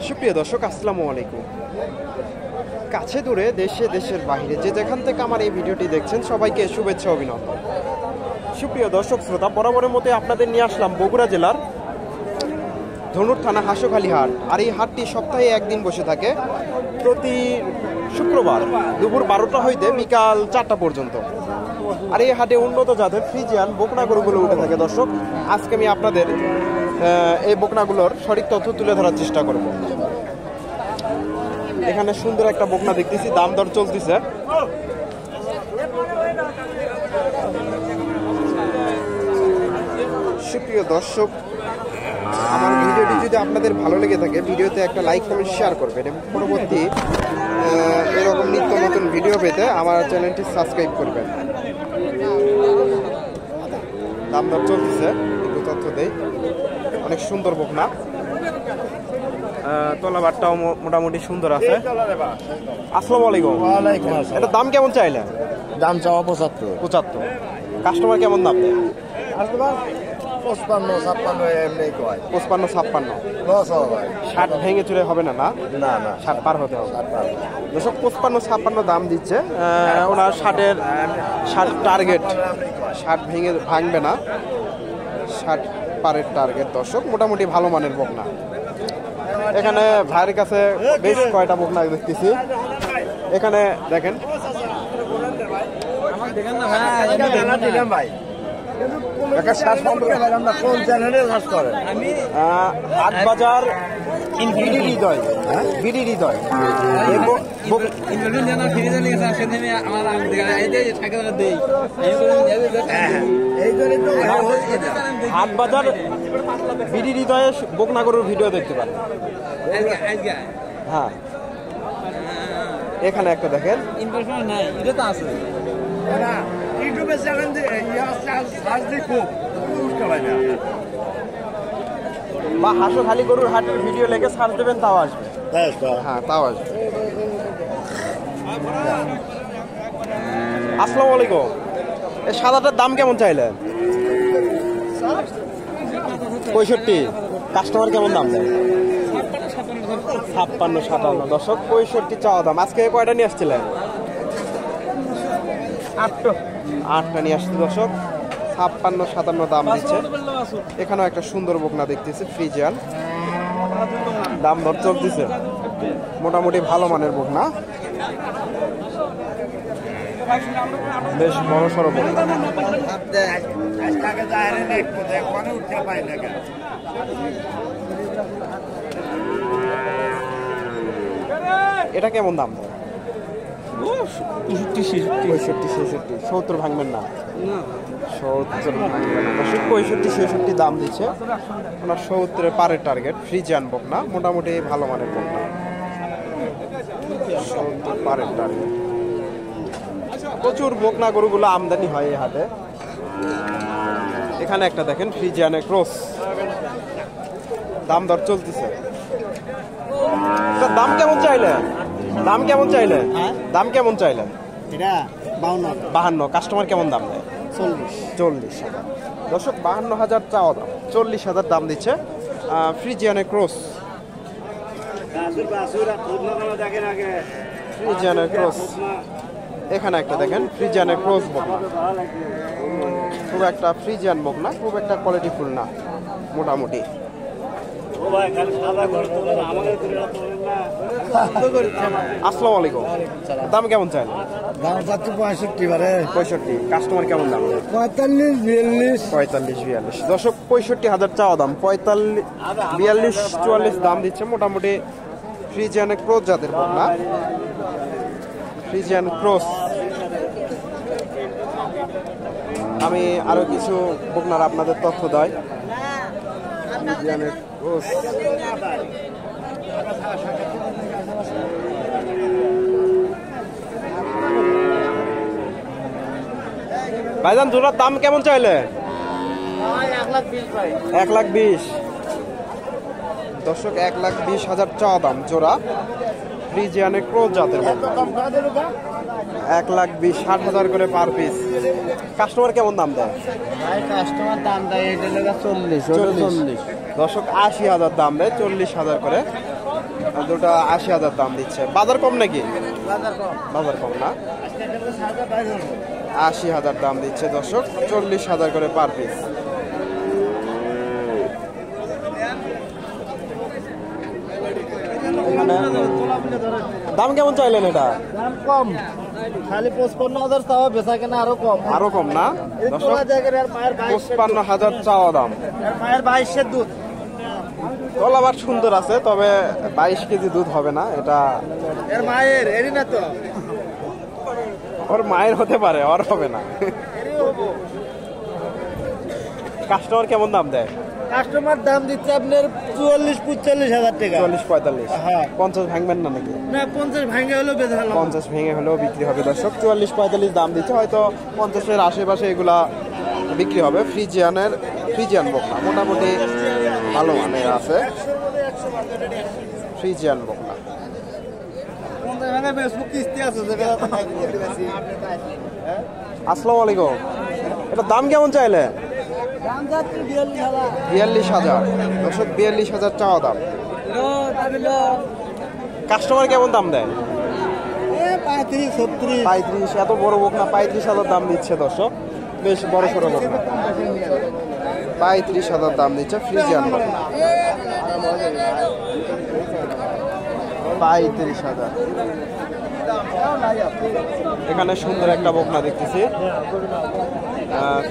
সুপ্রিয় দর্শক, আসসালামু আলাইকুম। কাছে দূরে দেশে দেশের বাইরে যে যেখান থেকে আমার এই ভিডিওটি দেখছেন সবাইকে শুভেচ্ছা অভিনন্দন। সুপ্রিয় দর্শক শ্রোতা, বরাবরের মতো আপনাদের নিয়ে আসলাম বগুড়া জেলার ধনুর থানা হাঁসখালি হাট। আর এই হাটটি সপ্তাহে একদিন বসে থাকে, প্রতি শুক্রবার দুপুর 12টা হইতে বিকাল 4টা পর্যন্ত। আর এই হাটে উন্নত জাতের ফ্রিজিয়ান বকনা গরুগুলো উঠে থাকে। দর্শক, আজকে আমি আপনাদের এই বকনাগুলোর সঠিক তথ্য তুলে ধরার চেষ্টা করব। এখানে সুন্দর একটা বকনা দেখতেছি, দাম দর চলতেছে। সুপ্রিয় দর্শক, আমার ভিডিওটি যদি আপনাদের ভালো লেগে থাকে, ভিডিওতে একটা লাইক কমেন্ট শেয়ার করবেন এবং পরবর্তী এরকম নিত্য নতুন ভিডিও পেতে আমার চ্যানেলটি সাবস্ক্রাইব করবেন। দাম দর চলতেছে, একটু তথ্য দেই। অনেক সুন্দর বকনা, তলাবারটাও মোটামুটি সুন্দর আছে। আসসালামু আলাইকুম। ওয়ালাইকুম আসসালাম। এটা দাম কেমন চাইলেন? দাম চাওয়া 75। কাস্টমার কেমন দাম দেয়? 55-56 এমনি কয়। 55-56। লস হবে ভাই। 60 ভেঙে চুরে হবে না? না না না 60 পার হতে হবে। 60 পার। দর্শক, 55-56 দাম দিচ্ছে। ওনার 60 টার্গেট, 60 ভাঙবে না, 60 পারের টার্গেট। দর্শক, মোটামুটি ভালো মানের বকনা। এখানে ভাইয়ের কাছে বেশ কয়টা বকনা দেখতেছি। এখানে দেখেন, হাটবাজার বিডি হৃদয়, বিডি হৃদয়। হাটবাজার বিডি হৃদয়ে বকনাগরুর ভিডিও দেখতে পারেন। হ্যাঁ, এখানে একটা দেখেন, বা হাঁসখালি গরুর হাটের ভিডিও লেগে সার্চ দেবেন, তাও আসবে। হ্যাঁ, তাও আসবে। আসসালামু আলাইকুম। এই সাদাটার দাম কেমন চাইলেন? 65। কাস্টমার কেমন দাম দেয়? 56-57। দর্শক, 65 চাওয়া দাম। আজকে কয়টা নিয়ে আসছিলেন? 8টা নিয়ে আসছে। দর্শক, 56-57 দাম দিচ্ছে। এখানেও একটা সুন্দর বকনা দেখতেছি, ফ্রিজিয়ান। দাম দর চলতেছে, মোটামুটি ভালো মানের বকনা, বেশ বড় সড়ো বকনা। এটা কেমন দাম দেয়? 65-66। 70 ভাঙবেন না? 70 ভাঙবেন না। 65-66 দাম দিচ্ছে। ওনার 70 পারের টার্গেট। ফ্রিজিয়ান বকনা, মোটামুটি ভালো মানের বকনা, 70 পারের টার্গেট। প্রচুর বকনা গরুগুলো আমদানি হয় এই হাটে। এখানে একটা দেখেন, ফ্রিজিয়ানের ক্রস। দাম দর চলতেছে। দাম কেমন চাইলেন? দাম কেমন চাইলেন? দাম কেমন চাইলেন? এটা 52। কাস্টমার কেমন দাম দেয়? 40,000। দর্শক, 52,000 চাওয়া দাম, 40,000 দাম দিচ্ছে। ফ্রিজিয়ানের ক্রস, ফ্রিজিয়ানের ক্রস। এখানে একটা দেখেন, ফ্রিজিয়ানের ক্রস বকনা। খুব একটা ফ্রিজিয়ান বকনা, খুব একটা কোয়ালিটিফুল না, মোটামুটি। আসসালামু আলাইকুম। দাম কেমন চাইলেন? দাম চাচ্ছি 65। কাস্টমার কেমন দাম? 45-42। দর্শক, 65,000 চাওয়া দাম, 42-44 দাম দিচ্ছে। মোটামুটি ফ্রিজিয়ানের ক্রস জাতের বকনা, ফ্রিজিয়ান ক্রস। আমি আরো কিছু বকনার আপনাদের তথ্য দেয়। ফ্রিজিয়ানের ক্রস, ভাইজান জোড়ার দাম কেমন চাইলে? 1,20,000। দর্শক, 1,20,000 চাওয়া দাম জোড়া, ফ্রিজিয়ানের ক্রস জাতের বকনা। 1,20,000, 60,000 করে পার পিস। কাস্টমার কেমন দাম দেয়? কাস্টমার দাম দেয় এটা 40। দর্শক, 80,000 দাম দেয়, 40,000 করে। দুটা 80,000 দাম দিচ্ছে। বাজার কম নাকি? বাজার কম না, 80,000 দাম দিচ্ছে দর্শক, 40,000 করে পার পিস। দাম কেমন চাইলেন এটা? দাম কম, খালি 55,000 চাওয়া, বেচা কেনা আরো কম। আরো কম না দর্শক, 55,000 চাওয়া দাম। মায়ের 22 দুধ, তলাবার সুন্দর আছে, তবে 22 কেজি দুধ হবে না এটা। এর মায়ের এরই না তো, ওর মায়ের হতে পারে, ওর হবে না। কাস্টমার কেমন দাম দেয়? কাস্টমার দাম দিচ্ছে আপনার 44-45,000 টাকা। 40-45, হ্যাঁ। 50 ভাঙবেন না নাকি? না, 50 ভাঙে হলেও বেঁধে হলো। 50 ভেঙে হলেও বিক্রি হবে দর্শক। 44-45 দাম দিচ্ছে, হয়তো 50-এর আশেপাশে এগুলা বিক্রি হবে। ফ্রিজিয়ান বকনা মোটামুটি ভালো মানের আছে। ফ্রিজিয়ান বকনা আসসালামু আলাইকুম, এটা দাম কেমন চাইলে? 42,000 দর্শক, 42,000 চাওয়া দাম। কাস্টমার কেমন দাম দেয়? 35, এত বড় বকনা 35,000 দাম দিচ্ছে দর্শক, বেশ বড় সড়ো বকনা। 35,000 দাম দিচ্ছে ফ্রিজিয়ান বকনা, 35,000। এখানে সুন্দর একটা বকনা দেখতেছি,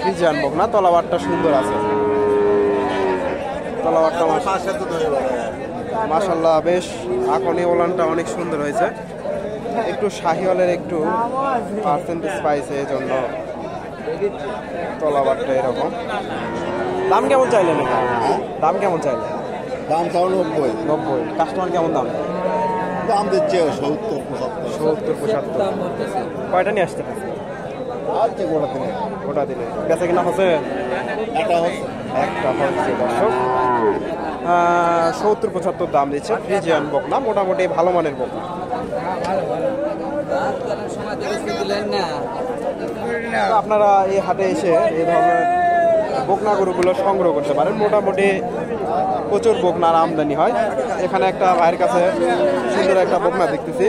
ফ্রিজিয়ান বকনা, তলাবারটা সুন্দর আছে। তলাবারটা মাশাআল্লাহ বেশ আকনি, ওলানটা অনেক সুন্দর হয়েছে। একটু শাহিওয়ালের একটু পার্সেন্টেজ পাইছে, এই জন্য তলাবারটা এরকম। দাম কেমন চাইলেন এটা? দাম কেমন চাইলেন? দাম চাও 90। কাস্টমার কেমন দাম? দাম দিচ্ছে 70-75। কয়টা নিয়ে আসতে? আচ্ছা, ওটা দিলে বেচা কিনা হচ্ছে? একটা হচ্ছে দর্শক, 70-75 দাম দিচ্ছে ফ্রিজিয়ান বকনা, মোটামুটি ভালো মানের বকনা। আপনারা এই হাটে এসে এই ধরনের বকনা গরুগুলো সংগ্রহ করতে পারেন। মোটামুটি প্রচুর বকনার আমদানি হয়। এখানে একটা ভাইয়ের কাছে সুন্দর একটা বকনা দেখতেছি,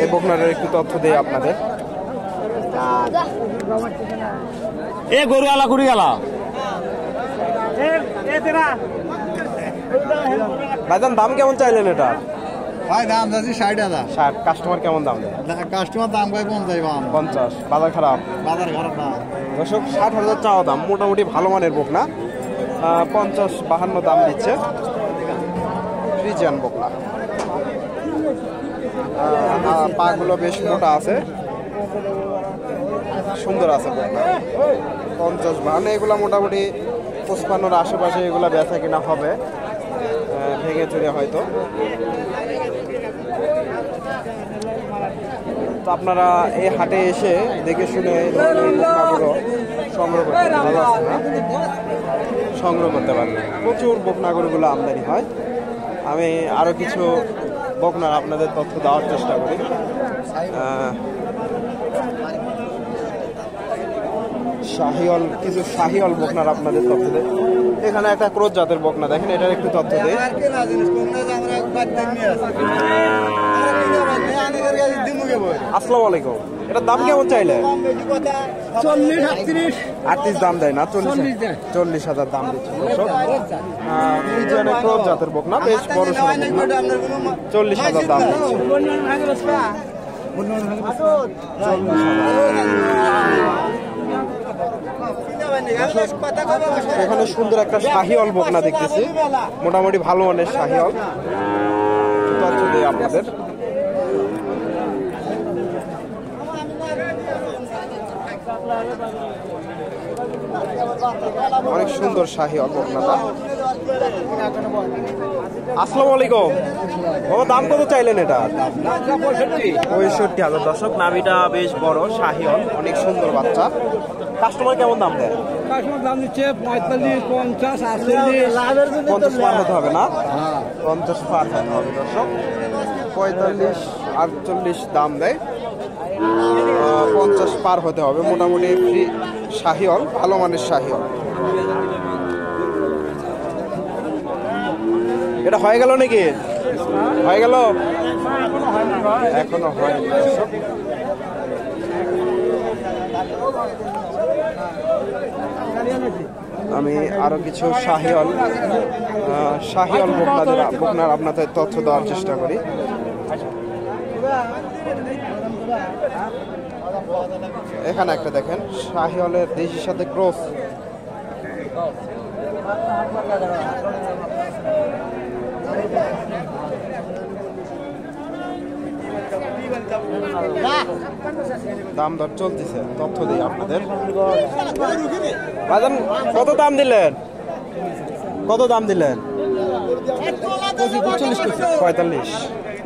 এই বকনার একটু তথ্য দেই আপনাদের। গরু আলা ঘুরি গেল ভাইজান, দাম কেমন চাইলেন এটা? ভাই দাম যাচ্ছি 60,000। 60। কাস্টমার কেমন দাম দেয়? কাস্টমার দাম কয় 50। বাজার খারাপ? বাজার খারাপ না দর্শক, 60,000 চাওয়া দাম, মোটামুটি ভালো মানের বকনা। 50-52 দাম দিচ্ছে ফ্রিজিয়ান বকনা। পাগুলো বেশ মোটা আছে, সুন্দর আছে বকনা। 50-52 এগুলা মোটামুটি 55-র আশেপাশে এগুলা বেচা কিনা হবে, ভেঙে চুরে হয়তো। তো আপনারা এই হাটে এসে দেখে শুনে বকনাগুলো সংগ্রহ করতে পারবেন। প্রচুর বকনাগরুগুলো আমদানি হয়। আমি আরো কিছু বকনার আপনাদের তথ্য দেওয়ার চেষ্টা করি। কিছু শাহিওয়াল বকনার আপনাদের তথ্য দেয়। এখানে একটা ক্রোজ জাতের বকনা দেখেন, এটার একটু তথ্য দেয়। আসসালামু আলাইকুম, এটার দাম কেমন চাইলে? 38 দাম দেয় না, 40,000 দাম দিচ্ছে। ক্রোজ জাতের বকনা, বেশ বড় সড়ো বকনা, 40,000 দাম দিচ্ছে। এখানে সুন্দর একটা শাহিওয়াল বকনা দেখতেছি, মোটামুটি ভালো মানের শাহিওয়াল, তথ্য দেয় আপনাদের। অনেক সুন্দর শাহিওয়াল বকনাটা। আসসালামু আলাইকুম, বাবা দাম কত চাইলেন এটা? 65,000 দর্শক, নাভিটা বেশ বড়, শাহিওয়াল, অনেক সুন্দর বাচ্চা। কাস্টমার কেমন দাম দেয়? কাস্টমার দাম দিচ্ছে 45, 50, 48। 50 পার হতে হবে না? 50 পার হতে হবে দর্শক। 45-48 দাম দেয়, 50 পার হতে হবে। মোটামুটি শাহিওয়াল, ভালো মানের শাহিওয়াল। এটা হয়ে গেল নাকি? হয়ে গেল? এখনো হয়নি। আমি আরো কিছু শাহিওয়াল বকনার আপনাদের তথ্য দেওয়ার চেষ্টা করি। এখানে একটা দেখেন শাহিওয়ালের দেশির সাথে ক্রস। দাম দর চলতেছে, তথ্য দিই আপনাদের। বাজান কত দাম দিলেন? কত দাম দিলেন? 45।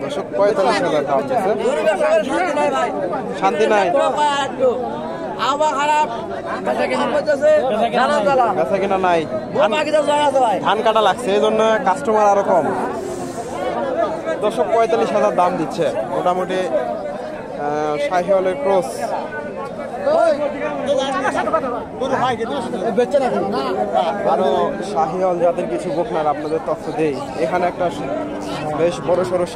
দর্শক 45,000 দাম দিচ্ছে। শান্তি নাই, বেচা কিনা নাই, ধান কাটা লাগছে, এই জন্য কাস্টমার আরো কম। দর্শক 45,000 দাম দিচ্ছে। মোটামুটি শাহিওয়ালের ক্রস। আরো শাহিওয়াল জাতের কিছু বকনার আপনাদের তথ্য দেই। এখানে একটা বেশ বড় সড়ো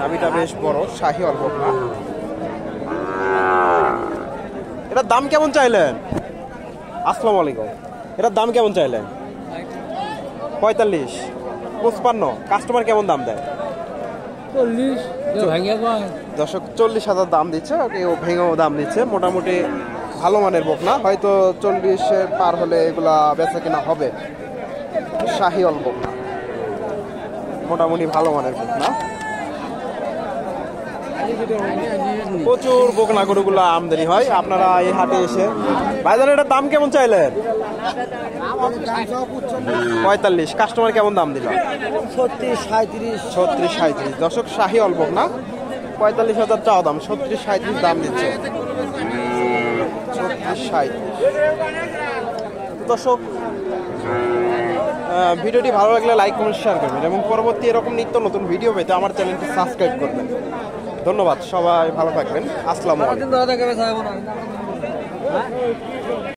নাভিটা বেশ বড় শাহিওয়াল বকনা। এটার দাম কেমন চাইলেন? আসসালামু আলাইকুম। এটার দাম কেমন চাইলেন? 45, 55। কাস্টমার কেমন দাম দেয়? 40। দর্শক 40,000 দাম দিচ্ছে, কেউ ভেঙেও দাম দিচ্ছে। মোটামুটি ভালো মানের বকনা, হয়তো 40-এর পার হলে এগুলা বেচা কেনা হবে। শাহিওয়াল বকনা মোটামুটি ভালো মানের বকনা। প্রচুর বকনা গরুগুলা আমদানি হয়। আপনারা এই হাটে এসে ভাইজান এটার দাম কেমন চাইলেন? 45। কাস্টমার কেমন দাম দিল? 36-37। দর্শক শাহিওয়াল বকনা 45,000 চাওয়া দাম, 36-37 দাম দিচ্ছে। 36-37। দর্শক ভিডিওটি ভালো লাগলে লাইক কমেন্ট শেয়ার করবেন এবং পরবর্তী এরকম নিত্য নতুন ভিডিও পেতে আমার চ্যানেলটি সাবস্ক্রাইব করবেন। ধন্যবাদ, সবাই ভালো থাকবেন। আসসালামু আলাইকুম।